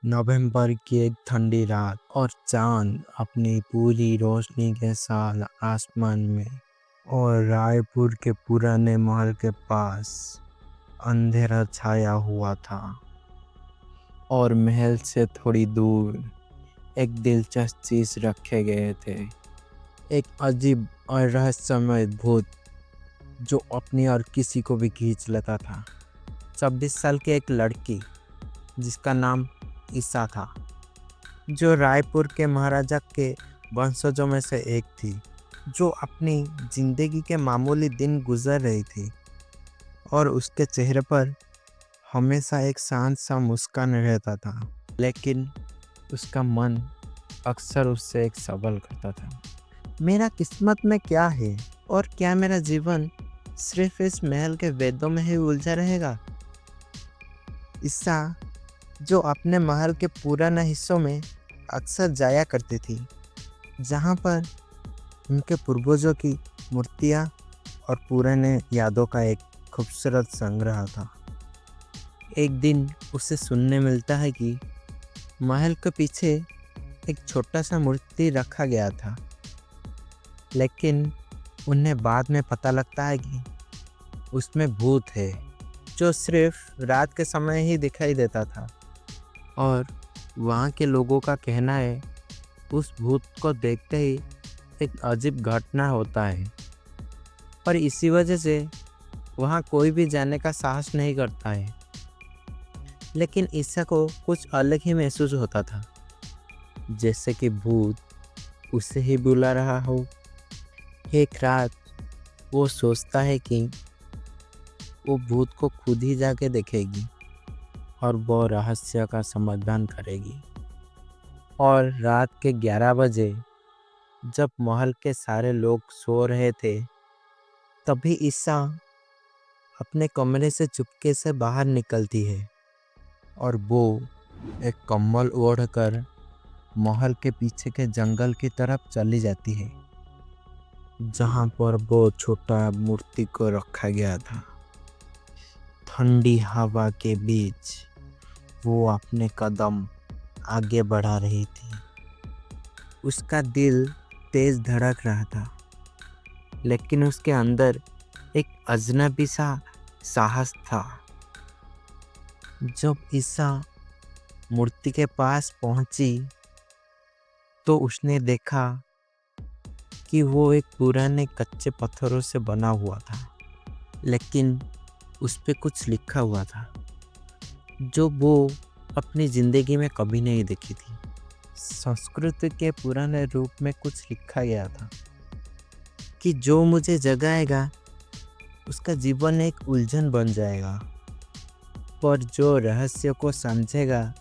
नवंबर की एक ठंडी रात और चांद अपनी पूरी रोशनी के साथ आसमान में और रायपुर के पुराने महल के पास अंधेरा छाया हुआ था। और महल से थोड़ी दूर एक दिलचस्प चीज रखे गए थे। एक अजीब और रहस्यमय भूत जो अपनी और किसी को भी खींच लेता था। 26 साल की एक लड़की जिसका नाम ईसा था, जो रायपुर के महाराजा के वंशजों में से एक थी, जो अपनी जिंदगी के मामूली दिन गुजर रही थी और उसके चेहरे पर हमेशा एक शांत सा मुस्कान रहता था। लेकिन उसका मन अक्सर उससे एक सवाल करता था, मेरा किस्मत में क्या है और क्या मेरा जीवन सिर्फ इस महल के वेदों में ही उलझा रहेगा। ईसा जो अपने महल के पुराने हिस्सों में अक्सर जाया करती थी, जहाँ पर उनके पूर्वजों की मूर्तियाँ और पुराने यादों का एक खूबसूरत संग्रह था। एक दिन उसे सुनने मिलता है कि महल के पीछे एक छोटा सा मूर्ति रखा गया था, लेकिन उन्हें बाद में पता लगता है कि उसमें भूत है जो सिर्फ रात के समय ही दिखाई देता था। और वहाँ के लोगों का कहना है उस भूत को देखते ही एक अजीब घटना होता है, पर इसी वजह से वहाँ कोई भी जाने का साहस नहीं करता है। लेकिन ईसा को कुछ अलग ही महसूस होता था, जैसे कि भूत उसे ही बुला रहा हो। एक रात वो सोचता है कि वो भूत को खुद ही जाके देखेगी और वो रहस्य का समाधान करेगी। और रात के 11 बजे जब महल के सारे लोग सो रहे थे, तभी ईसा अपने कमरे से चुपके से बाहर निकलती है और वो एक कंबल ओढ़कर महल के पीछे के जंगल की तरफ चली जाती है, जहाँ पर वो छोटा मूर्ति को रखा गया था। ठंडी हवा के बीच वो अपने कदम आगे बढ़ा रही थी। उसका दिल तेज धड़क रहा था, लेकिन उसके अंदर एक अजनबी सा साहस था। जब ईसा मूर्ति के पास पहुंची तो उसने देखा कि वो एक पुराने कच्चे पत्थरों से बना हुआ था, लेकिन उस पे कुछ लिखा हुआ था जो वो अपनी ज़िंदगी में कभी नहीं देखी थी। संस्कृत के पुराने रूप में कुछ लिखा गया था कि जो मुझे जगाएगा उसका जीवन एक उलझन बन जाएगा, पर जो रहस्य को समझेगा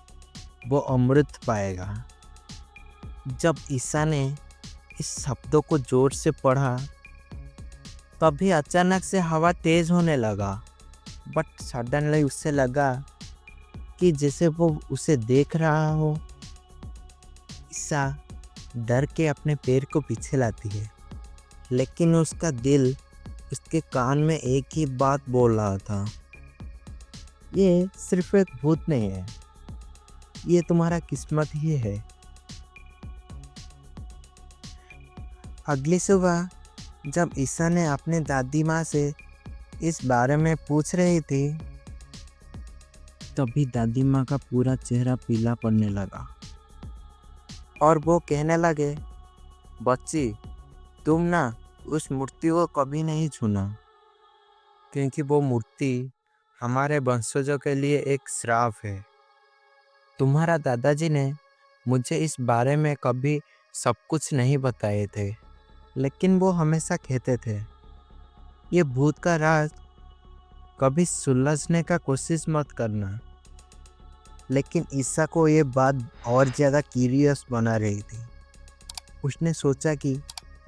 वो अमृत पाएगा। जब ईसा ने इस शब्दों को जोर से पढ़ा, तभी अचानक से हवा तेज होने लगा। बट सडनली उससे लगा कि जैसे वो उसे देख रहा हो। ईसा डर के अपने पैर को पीछे लाती है, लेकिन उसका दिल उसके कान में एक ही बात बोल रहा था, ये सिर्फ एक भूत नहीं है, ये तुम्हारा किस्मत ही है। अगली सुबह जब ईसा ने अपने दादी माँ से इस बारे में पूछ रही थी, तभी दादी माँ का पूरा चेहरा पीला पड़ने लगा और वो कहने लगे, बच्ची तुम ना उस मूर्ति को कभी नहीं छूना, क्योंकि वो मूर्ति हमारे वंशजों के लिए एक श्राप है। तुम्हारा दादाजी ने मुझे इस बारे में कभी सब कुछ नहीं बताए थे, लेकिन वो हमेशा कहते थे ये भूत का राज कभी सुलझने का कोशिश मत करना। लेकिन ईसा को ये बात और ज़्यादा क्यूरियस बना रही थी। उसने सोचा कि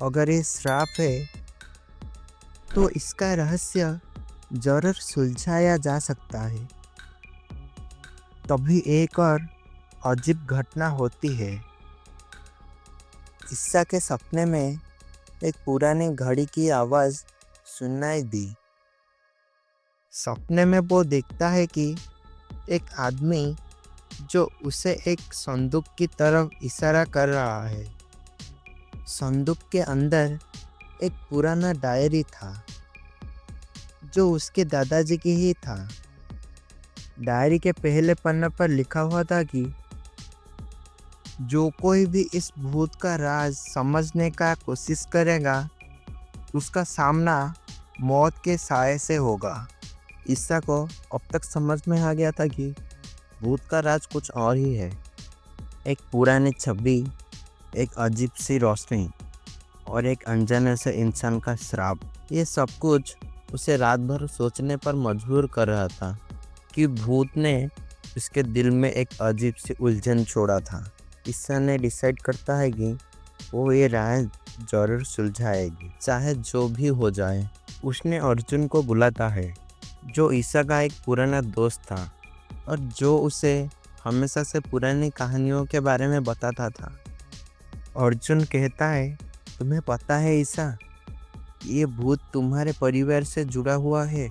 अगर ये श्राप है तो इसका रहस्य जरूर सुलझाया जा सकता है। तभी एक और अजीब घटना होती है। ईसा के सपने में एक पुरानी घड़ी की आवाज़ सुनाई दी। सपने में वो देखता है कि एक आदमी जो उसे एक संदूक की तरफ इशारा कर रहा है। संदूक के अंदर एक पुराना डायरी था जो उसके दादाजी की ही था। डायरी के पहले पन्ने पर लिखा हुआ था कि जो कोई भी इस भूत का राज समझने का कोशिश करेगा उसका सामना मौत के साए से होगा। ईसा को अब तक समझ में आ गया था कि भूत का राज कुछ और ही है। एक पुरानी छवि, एक अजीब सी रोशनी और एक अनजाने से इंसान का श्राप। ये सब कुछ उसे रात भर सोचने पर मजबूर कर रहा था कि भूत ने उसके दिल में एक अजीब सी उलझन छोड़ा था। ईसा ने डिसाइड करता है कि वो ये राज जरूर सुलझाएगी, चाहे जो भी हो जाए। उसने अर्जुन को बुलाता है, जो ईसा का एक पुराना दोस्त था और जो उसे हमेशा से पुरानी कहानियों के बारे में बताता था। अर्जुन कहता है, तुम्हें पता है ईसा, ये भूत तुम्हारे परिवार से जुड़ा हुआ है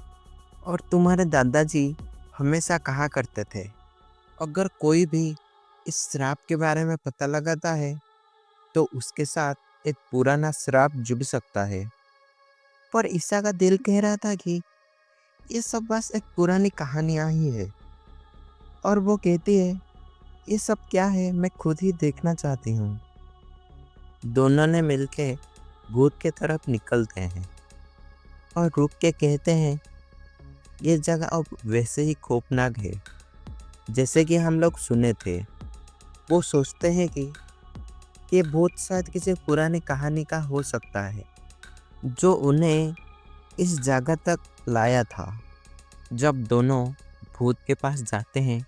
और तुम्हारे दादाजी हमेशा कहा करते थे, अगर कोई भी इस श्राप के बारे में पता लगाता है तो उसके साथ एक पुराना श्राप जुड़ सकता है। पर ईसा का दिल कह रहा था कि ये सब बस एक पुरानी कहानियां ही है। और वो कहती है, ये सब क्या है, मैं खुद ही देखना चाहती हूँ। दोनों ने मिलके भूत के तरफ निकलते हैं और रुक के कहते हैं, ये जगह अब वैसे ही खौफनाक है जैसे कि हम लोग सुने थे। वो सोचते हैं कि ये भूत शायद किसी पुरानी कहानी का हो सकता है जो उन्हें इस जगह तक लाया था। जब दोनों भूत के पास जाते हैं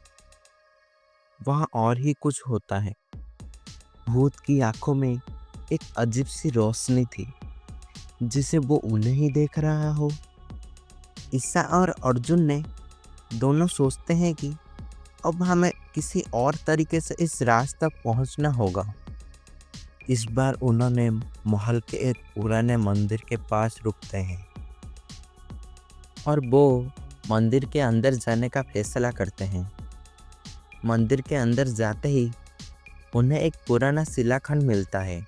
वहाँ और ही कुछ होता है। भूत की आंखों में एक अजीब सी रोशनी थी जिसे वो उन्हें ही देख रहा हो। ईसा और अर्जुन ने दोनों सोचते हैं कि अब हमें किसी और तरीके से इस राज तक पहुंचना होगा। इस बार उन्होंने महल के एक पुराने मंदिर के पास रुकते हैं और वो मंदिर के अंदर जाने का फैसला करते हैं। मंदिर के अंदर जाते ही उन्हें एक पुराना शिलाखंड मिलता है।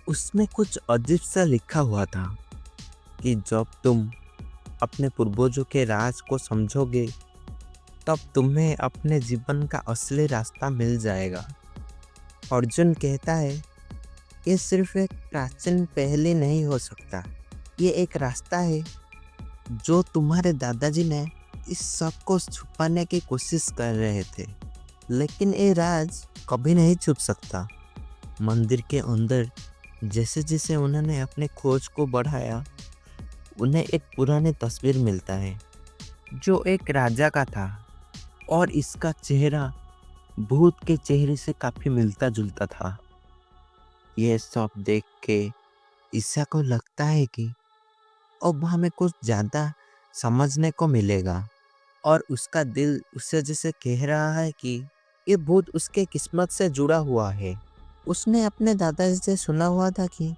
उसमें कुछ अजीब सा लिखा हुआ था कि जब तुम अपने पूर्वजों के राज को समझोगे तब तुम्हें अपने जीवन का असली रास्ता मिल जाएगा। अर्जुन कहता है, ये सिर्फ एक प्राचीन पहेली नहीं हो सकता, ये एक रास्ता है जो तुम्हारे दादाजी ने इस सब को छुपाने की कोशिश कर रहे थे, लेकिन ये राज कभी नहीं छुप सकता। मंदिर के अंदर जैसे जैसे उन्होंने अपने खोज को बढ़ाया, उन्हें एक पुरानी तस्वीर मिलता है जो एक राजा का था और इसका चेहरा भूत के चेहरे से काफी मिलता जुलता था। यह सब देख के ईसा को लगता है कि अब हमें कुछ ज्यादा समझने को मिलेगा और उसका दिल उससे जैसे कह रहा है कि ये भूत उसके किस्मत से जुड़ा हुआ है। उसने अपने दादाजी से सुना हुआ था कि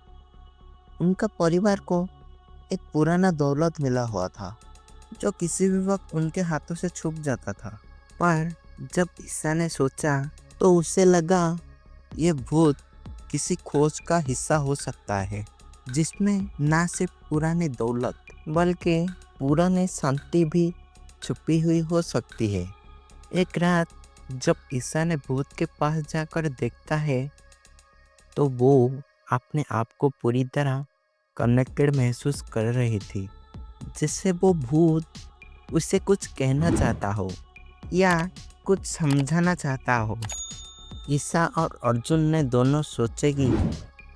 उनका परिवार को एक पुराना दौलत मिला हुआ था जो किसी भी वक्त उनके हाथों से छूट जाता था। पर जब ईसा ने सोचा तो उसे लगा ये भूत किसी खोज का हिस्सा हो सकता है जिसमें ना सिर्फ पुरानी दौलत बल्कि पुरानी शांति भी छुपी हुई हो सकती है। एक रात जब ईसा ने भूत के पास जाकर देखता है तो वो अपने आप को पूरी तरह कनेक्टेड महसूस कर रही थी, जिससे वो भूत उसे कुछ कहना चाहता हो या कुछ समझाना चाहता हो। ईसा और अर्जुन ने दोनों सोचे कि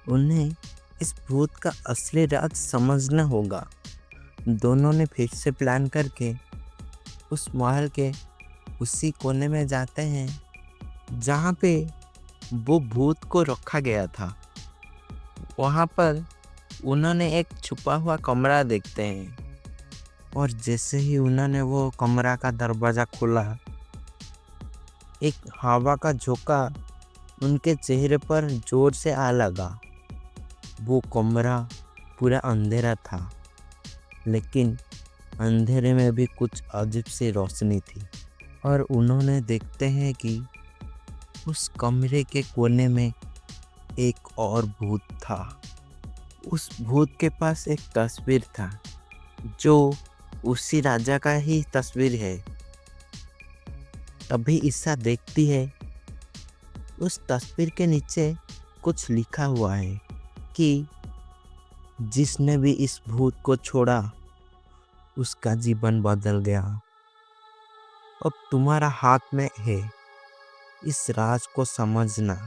उन्हें इस भूत का असली राज समझना होगा। दोनों ने फिर से प्लान करके उस महल के उसी कोने में जाते हैं जहाँ पे वो भूत को रखा गया था। वहाँ पर उन्होंने एक छुपा हुआ कमरा देखते हैं और जैसे ही उन्होंने वो कमरा का दरवाज़ा खोला, एक हवा का झोंका उनके चेहरे पर जोर से आ लगा। वो कमरा पूरा अंधेरा था, लेकिन अंधेरे में भी कुछ अजीब सी रोशनी थी। और उन्होंने देखते हैं कि उस कमरे के कोने में एक और भूत था। उस भूत के पास एक तस्वीर था जो उसी राजा का ही तस्वीर है। तभी ईसा देखती है उस तस्वीर के नीचे कुछ लिखा हुआ है कि जिसने भी इस भूत को छोड़ा उसका जीवन बदल गया। अब तुम्हारा हाथ में है इस राज को समझना।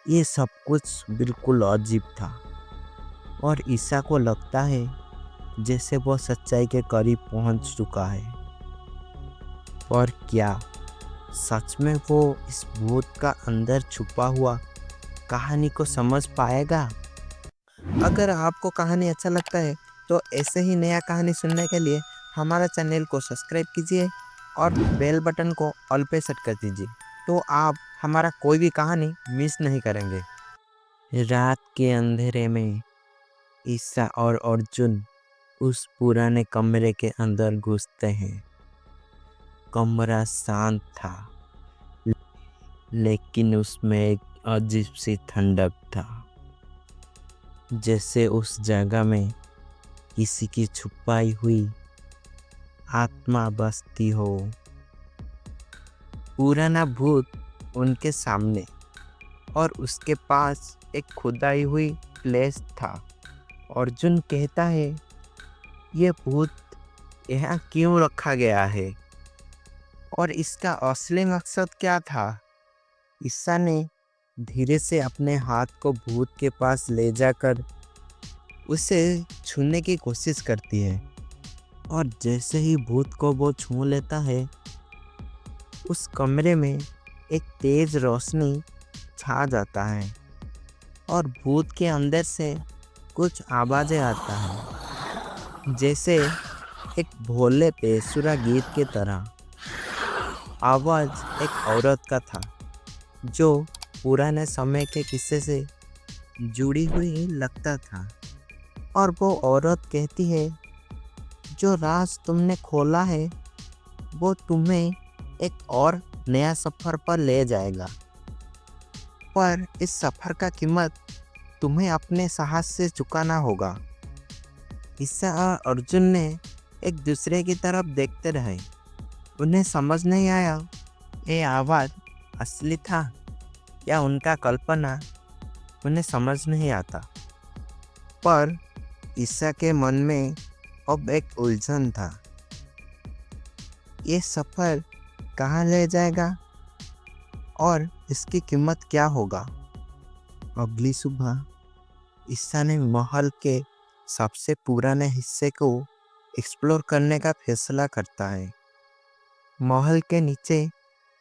ये सब कुछ बिल्कुल अजीब था और ईसा को लगता है जैसे वो सच्चाई के करीब पहुंच चुका है। पर क्या सच में वो इस भूत का अंदर छुपा हुआ कहानी को समझ पाएगा? अगर आपको कहानी अच्छा लगता है तो ऐसे ही नया कहानी सुनने के लिए हमारा चैनल को सब्सक्राइब कीजिए और बेल बटन को ऑल पे सेट कर दीजिए, तो आप हमारा कोई भी कहानी मिस नहीं करेंगे। रात के अंधेरे में ईसा और अर्जुन उस पुराने कमरे के अंदर घुसते हैं। कमरा शांत था, लेकिन उसमें एक अजीब सी ठंडक था, जैसे उस जगह में किसी की छुपाई हुई आत्मा बसती हो। पुराना भूत उनके सामने और उसके पास एक खुदाई हुई प्लेस था। अर्जुन कहता है, ये भूत यहाँ क्यों रखा गया है और इसका असली मकसद क्या था? ईसा ने धीरे से अपने हाथ को भूत के पास ले जाकर उसे छूने की कोशिश करती है और जैसे ही भूत को वो छू लेता है, उस कमरे में एक तेज रोशनी छा जाता है और भूत के अंदर से कुछ आवाजें आता है, जैसे एक भोले बेसुरा गीत की तरह। आवाज एक औरत का था जो पुराने समय के किस्से से जुड़ी हुई लगता था, और वो औरत कहती है, जो राज तुमने खोला है वो तुम्हें एक और नया सफर पर ले जाएगा, पर इस सफर का कीमत तुम्हें अपने साहस से चुकाना होगा। ईसा और अर्जुन ने एक दूसरे की तरफ देखते रहे। उन्हें समझ नहीं आया ये आवाज़ असली था या उनका कल्पना, उन्हें समझ नहीं आता। पर ईसा के मन में अब एक उलझन था। ये सफ़र कहाँ ले जाएगा और इसकी कीमत क्या होगा? अगली सुबह ईसा ने महल के सबसे पुराने हिस्से को एक्सप्लोर करने का फैसला करता है। महल के नीचे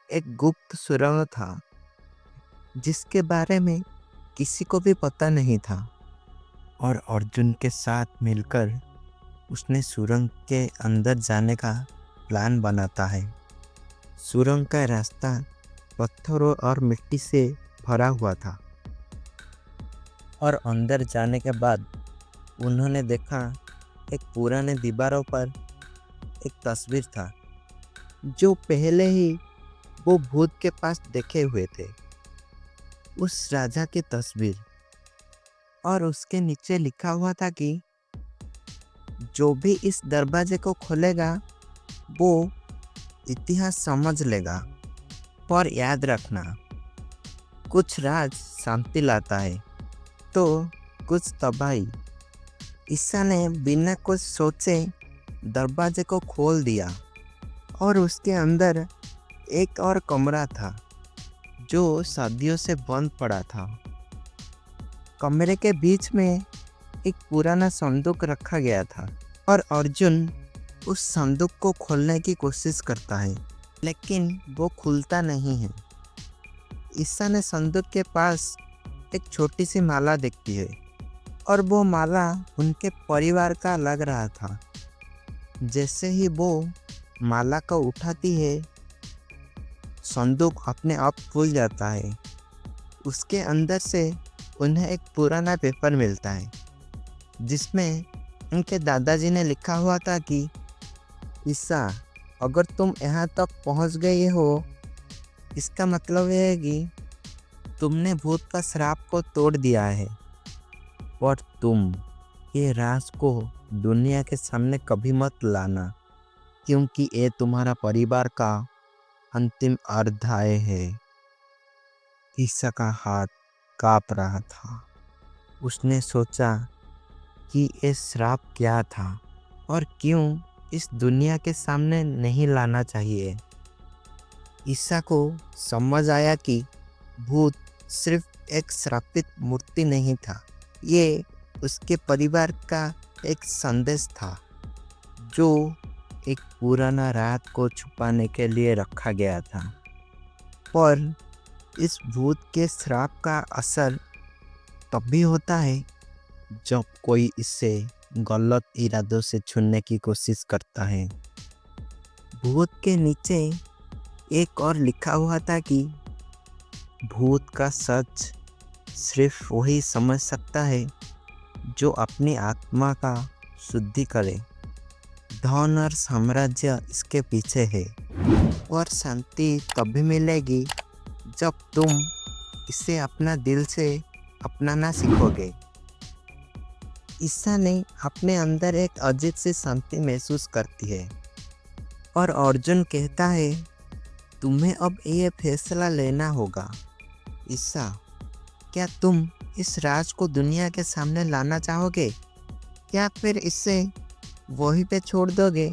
एक गुप्त सुरंग था जिसके बारे में किसी को भी पता नहीं था, और अर्जुन के साथ मिलकर उसने सुरंग के अंदर जाने का प्लान बनाता है। सुरंग का रास्ता पत्थरों और मिट्टी से भरा हुआ था, और अंदर जाने के बाद उन्होंने देखा एक पुराने दीवारों पर एक तस्वीर था जो पहले ही वो भूत के पास देखे हुए थे, उस राजा की तस्वीर। और उसके नीचे लिखा हुआ था कि जो भी इस दरवाजे को खोलेगा वो इतिहास समझ लेगा, पर याद रखना, कुछ राज शांति लाता है तो कुछ तबाही। ईसा ने बिना कुछ सोचे दरवाजे को खोल दिया और उसके अंदर एक और कमरा था जो सदियों से बंद पड़ा था। कमरे के बीच में एक पुराना संदूक रखा गया था और अर्जुन उस संदूक को खोलने की कोशिश करता है, लेकिन वो खुलता नहीं है। ईसा ने संदूक के पास एक छोटी सी माला देखती है और वो माला उनके परिवार का लग रहा था। जैसे ही वो माला को उठाती है, संदूक अपने आप खुल जाता है। उसके अंदर से उन्हें एक पुराना पेपर मिलता है जिसमें उनके दादाजी ने लिखा हुआ था कि ईसा अगर तुम यहाँ तक पहुँच गए हो, इसका मतलब है कि तुमने भूत का श्राप को तोड़ दिया है। और तुम ये राज को दुनिया के सामने कभी मत लाना, क्योंकि ये तुम्हारा परिवार का अंतिम अध्याय है। ईसा का हाथ कांप रहा था। उसने सोचा कि ये श्राप क्या था और क्यों इस दुनिया के सामने नहीं लाना चाहिए। ईसा को समझ आया कि भूत सिर्फ एक श्रापित मूर्ति नहीं था, ये उसके परिवार का एक संदेश था जो एक पुराना रात को छुपाने के लिए रखा गया था। पर इस भूत के श्राप का असर तभी होता है जब कोई इसे गलत इरादों से छूने की कोशिश करता है। भूत के नीचे एक और लिखा हुआ था कि भूत का सच सिर्फ वही समझ सकता है जो अपनी आत्मा का शुद्धि करे। धन और साम्राज्य इसके पीछे है, और शांति तभी मिलेगी जब तुम इसे अपना दिल से अपनाना सीखोगे। ईसा ने अपने अंदर एक अजीब सी शांति महसूस करती है, और अर्जुन कहता है, तुम्हें अब ये फैसला लेना होगा। ईसा, क्या तुम इस राज को दुनिया के सामने लाना चाहोगे, या फिर इसे वहीं पे छोड़ दोगे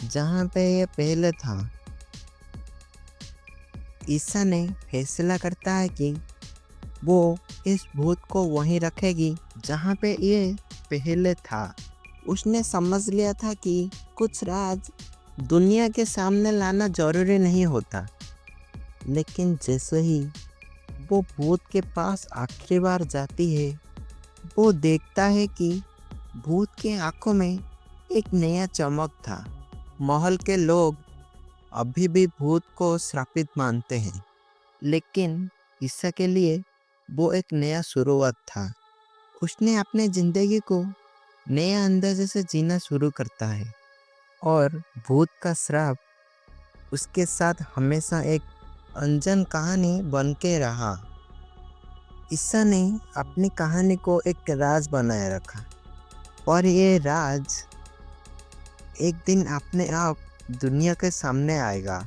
जहाँ पे ये पहले था। ईसा ने फैसला करता है कि वो इस भूत को वहीं रखेगी जहाँ पे ये पहले था। उसने समझ लिया था कि कुछ राज दुनिया के सामने लाना जरूरी नहीं होता, लेकिन जैसे ही वो भूत के पास आखिरी बार जाती है, वो देखता है कि भूत के आंखों में एक नया चमक था। महल के लोग अभी भी भूत को श्रापित मानते हैं, लेकिन ईसा के लिए वो एक नया शुरुआत था। उसने अपने जिंदगी को नए अंदाजे से जीना शुरू करता है, और भूत का श्राप उसके साथ हमेशा एक अनजान कहानी बन के रहा। ईसा ने अपनी कहानी को एक राज बनाए रखा, और ये राज एक दिन अपने आप दुनिया के सामने आएगा।